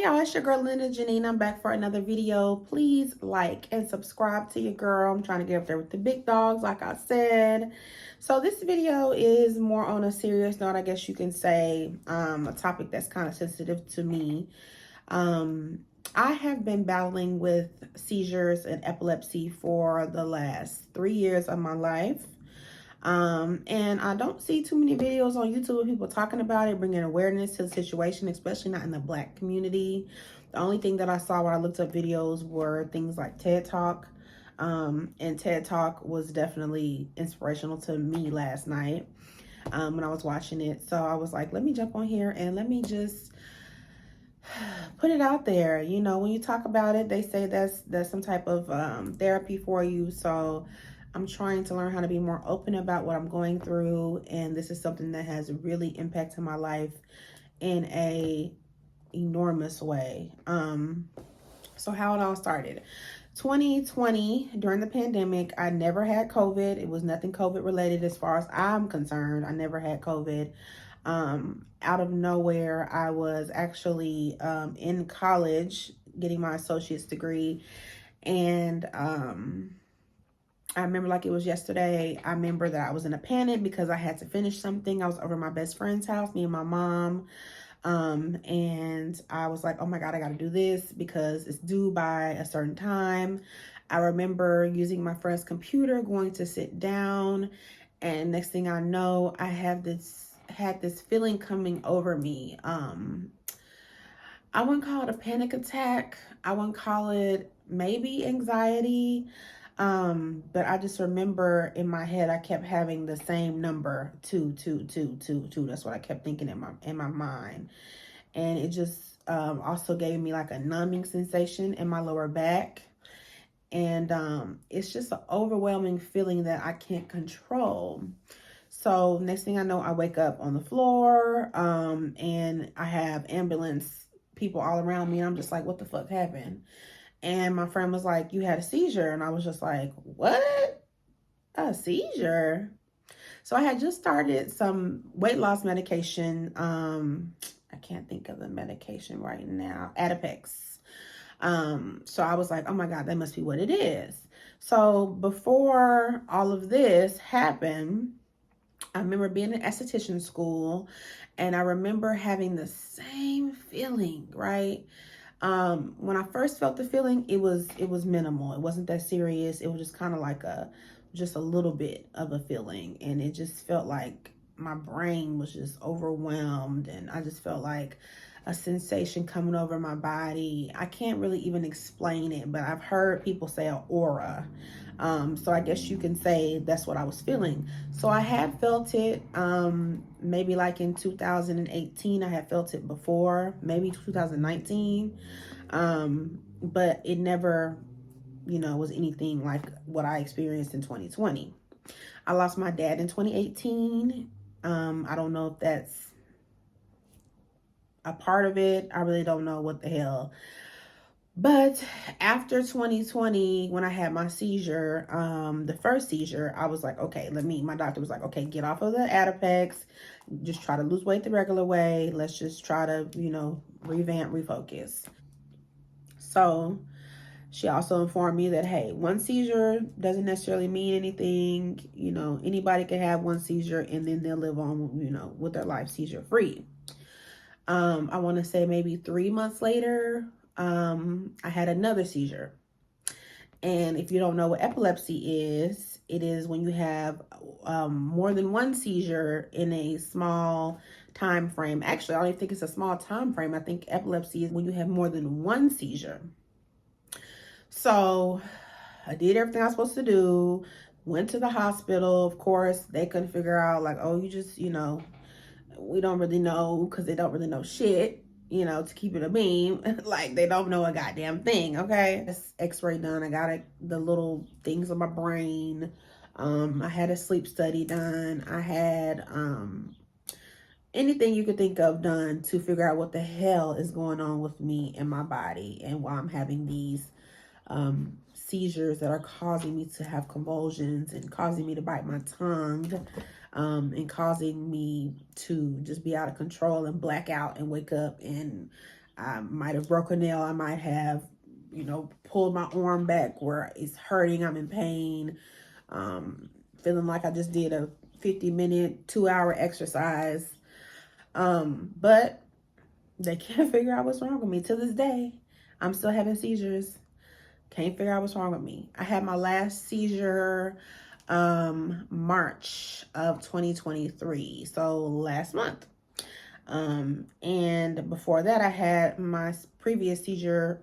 y'all, it's your girl Linda Janine. I'm back for another video. Please like and subscribe to your girl. I'm trying to get up there with the big dogs, like I said. So this video is more on a serious note, I guess you can say, a topic that's kind of sensitive to me. I have been battling with seizures and epilepsy for the last 3 years of my life. And I don't see too many videos on YouTube of people talking about it, bringing awareness to the situation, especially not in the Black community. The only thing that I saw when I looked up videos were things like TED Talk. And TED Talk was definitely inspirational to me last night when I was watching it. So I was like, let me jump on here and let me just put it out there. You know, when you talk about it, they say that's some type of therapy for you. So I'm trying to learn how to be more open about what I'm going through, and this is something that has really impacted my life in a enormous way. So how it all started. 2020, during the pandemic, I never had COVID. It was nothing COVID related as far as I'm concerned. I never had COVID. Out of nowhere, I was actually in college getting my associate's degree, and I remember like it was yesterday. I remember that I was in a panic because I had to finish something. I was over at my best friend's house, me and my mom. And I was like, oh my God, I got to do this because it's due by a certain time. I remember using my friend's computer, going to sit down. And next thing I know, I had this feeling coming over me. I wouldn't call it a panic attack. I wouldn't call it maybe anxiety. But I just remember in my head, I kept having the same number, 22222. That's what I kept thinking in my mind. And it just also gave me like a numbing sensation in my lower back. And it's just an overwhelming feeling that I can't control. So next thing I know, I wake up on the floor, and I have ambulance people all around me. And I'm just like, what the fuck happened? And my friend was like, you had a seizure. And I was just like, what? A seizure? So I had just started some weight loss medication. I can't think of the medication right now. Adipex. So I was like, oh my God, that must be what it is. So before all of this happened, I remember being in esthetician school, and I remember having the same feeling, right? When I first felt the feeling, it was minimal. It wasn't that serious. It was just kind of like just a little bit of a feeling. And it just felt like my brain was just overwhelmed. And I just felt like a sensation coming over my body. I can't really even explain it, but I've heard people say an aura. So I guess you can say that's what I was feeling. So I had felt it, maybe like in 2018, I had felt it before, maybe 2019. But it never, was anything like what I experienced in 2020. I lost my dad in 2018. I don't know if that's a part of it. I really don't know what the hell. But after 2020, when I had my seizure, the first seizure, I was like, okay, my doctor was like, okay, get off of the Adipex, just try to lose weight the regular way. Let's just try to, refocus. So she also informed me that, hey, one seizure doesn't necessarily mean anything. Anybody can have one seizure and then they'll live on, with their life seizure free. I want to say maybe 3 months later, I had another seizure. And if you don't know what epilepsy is, it is when you have more than one seizure in a small time frame. Actually, I don't even think it's a small time frame. I think epilepsy is when you have more than one seizure. So I did everything I was supposed to do, went to the hospital. Of course, they couldn't figure out like, oh, you just, we don't really know, because they don't really know shit. To keep it a beam, like they don't know a goddamn thing, okay? This x-ray done, I got the little things on my brain. I had a sleep study done. I had anything you could think of done to figure out what the hell is going on with me and my body, and why I'm having these seizures that are causing me to have convulsions and causing me to bite my tongue. And causing me to just be out of control and black out and wake up and I might have broke a nail. I might have, pulled my arm back where it's hurting. I'm in pain. Feeling like I just did a 50-minute, 2-hour exercise. But they can't figure out what's wrong with me. To this day, I'm still having seizures. Can't figure out what's wrong with me. I had my last seizure March of 2023, so last month. And before that, I had my previous seizure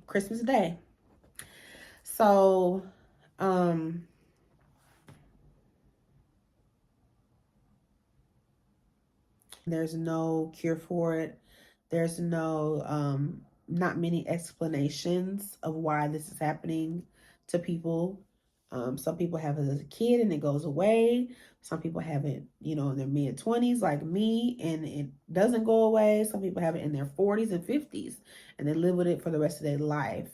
Christmas Day. So there's no cure for it. There's not many explanations of why this is happening to people. Some people have it as a kid and it goes away. Some people have it, in their mid-20s like me, and it doesn't go away. Some people have it in their 40s and 50s and they live with it for the rest of their life.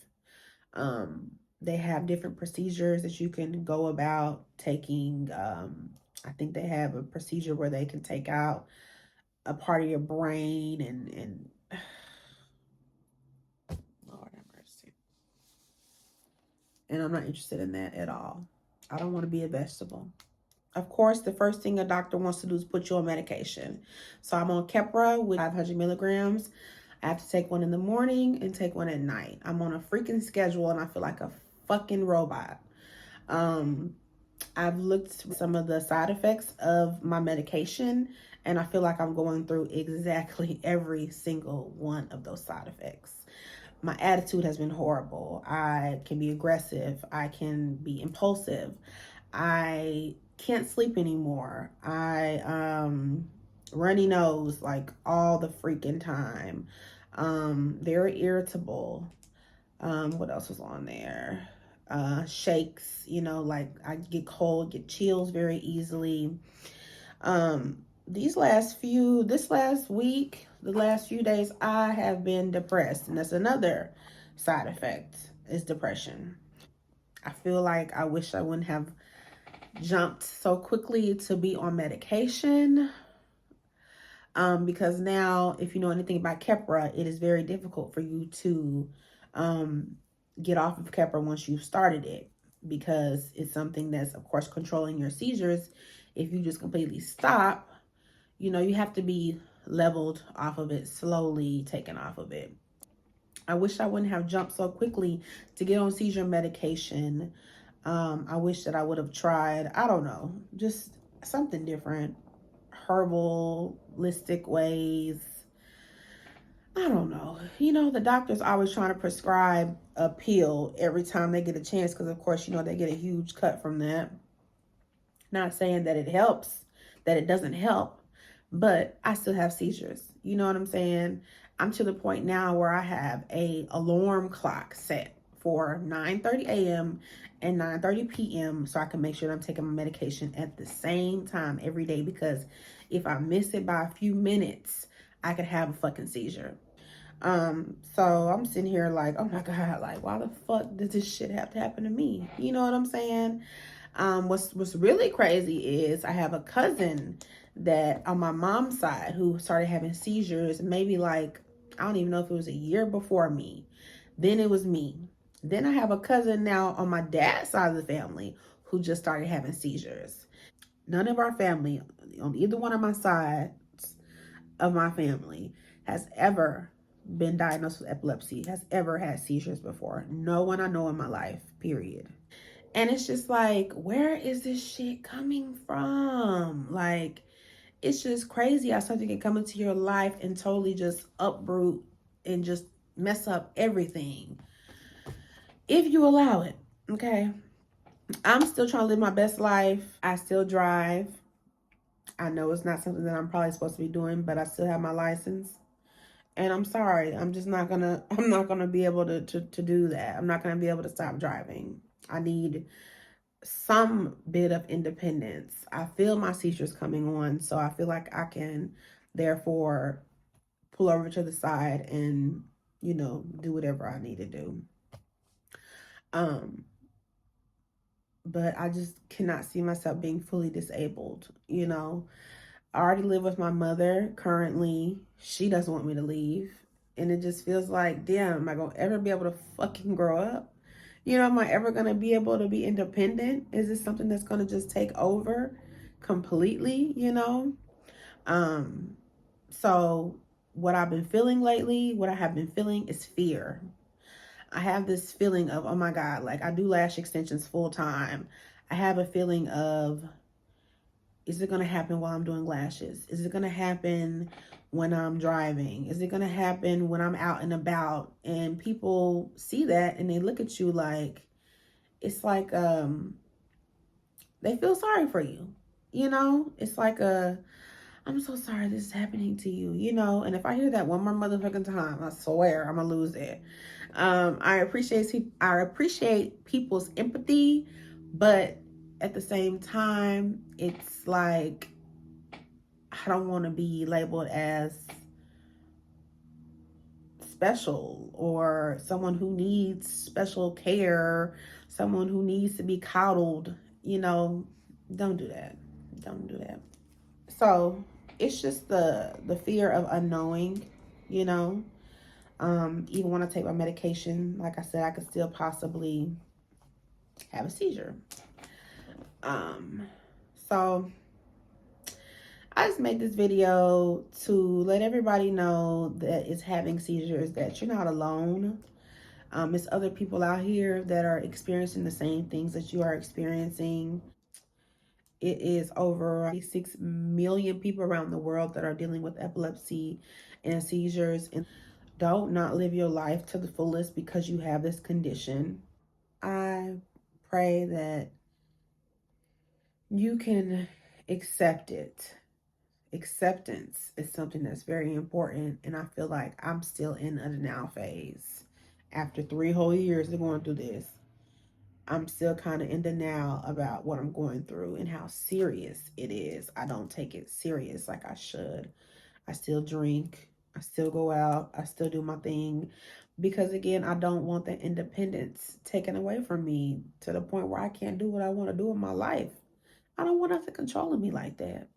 They have different procedures that you can go about taking. I think they have a procedure where they can take out a part of your brain and Lord have mercy. And I'm not interested in that at all. I don't want to be a vegetable. Of course, the first thing a doctor wants to do is put you on medication. So I'm on Keppra with 500 milligrams. I have to take one in the morning and take one at night. I'm on a freaking schedule and I feel like a fucking robot. I've looked at some of the side effects of my medication and I feel like I'm going through exactly every single one of those side effects. My attitude has been horrible. I can be aggressive. I can be impulsive. I can't sleep anymore. I runny nose like all the freaking time. Very irritable. What else was on there? Shakes, like I get cold, get chills very easily. This last week, the last few days, I have been depressed, and that's another side effect is depression. I feel like I wish I wouldn't have jumped so quickly to be on medication. Because now, if you know anything about Keppra, it is very difficult for you to get off of Keppra once you've started it, because it's something that's, of course, controlling your seizures. If you just completely stop, you have to be leveled off of it, slowly taken off of it. I wish I wouldn't have jumped so quickly to get on seizure medication. I wish that I would have tried, I don't know, just something different, herbalistic ways. I don't know. The doctor's always trying to prescribe a pill every time they get a chance because, of course, they get a huge cut from that. Not saying that it helps, that it doesn't help, but I still have seizures. You know what I'm saying? I'm to the point now where I have a alarm clock set for 9:30 a.m. and 9:30 p.m. so I can make sure that I'm taking my medication at the same time every day, because if I miss it by a few minutes, I could have a fucking seizure. So I'm sitting here like, oh my God, like, why the fuck does this shit have to happen to me? You know what I'm saying? What's really crazy is I have a cousin that on my mom's side who started having seizures maybe like, I don't even know if it was a year before me. Then it was me. Then I have a cousin now on my dad's side of the family who just started having seizures. None of our family, on either one of my sides of my family, has ever been diagnosed with epilepsy, has ever had seizures before. No one I know in my life, period. And it's just like, where is this shit coming from? Like, it's just crazy how something can come into your life and totally just uproot and just mess up everything, if you allow it. Okay. I'm still trying to live my best life. I still drive. I know it's not something that I'm probably supposed to be doing, but I still have my license. And I'm sorry, I'm not gonna be able to do that. I'm not gonna be able to stop driving. I need some bit of independence. I feel my seizures coming on, so I feel like I can therefore pull over to the side and, do whatever I need to do. But I just cannot see myself being fully disabled. I already live with my mother currently. She doesn't want me to leave. And it just feels like, damn, am I going to ever be able to fucking grow up? You know, am I ever going to be able to be independent? Is this something that's going to just take over completely, you know? So what I've been feeling lately, what I have been feeling is fear. I have this feeling of, oh my God, like I do lash extensions full time. I have a feeling of, is it going to happen while I'm doing lashes? Is it going to happen when I'm driving? Is it going to happen when I'm out and about? And people see that and they look at you like, it's like, they feel sorry for you. You know, it's like I'm so sorry this is happening to you, you know. And if I hear that one more motherfucking time, I swear I'm gonna lose it. I appreciate people's empathy, but at the same time, it's like I don't want to be labeled as special or someone who needs special care, someone who needs to be coddled. You know, don't do that. Don't do that. So it's just the fear of unknowing, you know. Even when I take my medication, like I said, I could still possibly have a seizure. So I just made this video to let everybody know that is having seizures, that you're not alone. It's other people out here that are experiencing the same things that you are experiencing. It is over 6 million people around the world that are dealing with epilepsy and seizures. And don't not live your life to the fullest because you have this condition. I pray that you can accept it. Acceptance is something that's very important. And I feel like I'm still in a denial phase. After 3 whole years of going through this, I'm still kind of in denial about what I'm going through and how serious it is. I don't take it serious like I should. I still drink. I still go out. I still do my thing. Because again, I don't want the independence taken away from me to the point where I can't do what I want to do in my life. I don't want nothing controlling me like that.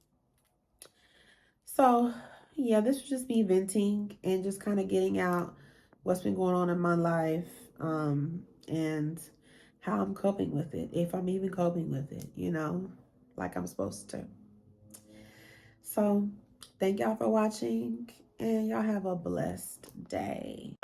So yeah, this was just me venting and just kind of getting out what's been going on in my life. And how I'm coping with it, if I'm even coping with it, you know, like I'm supposed to. So thank y'all for watching, and y'all have a blessed day.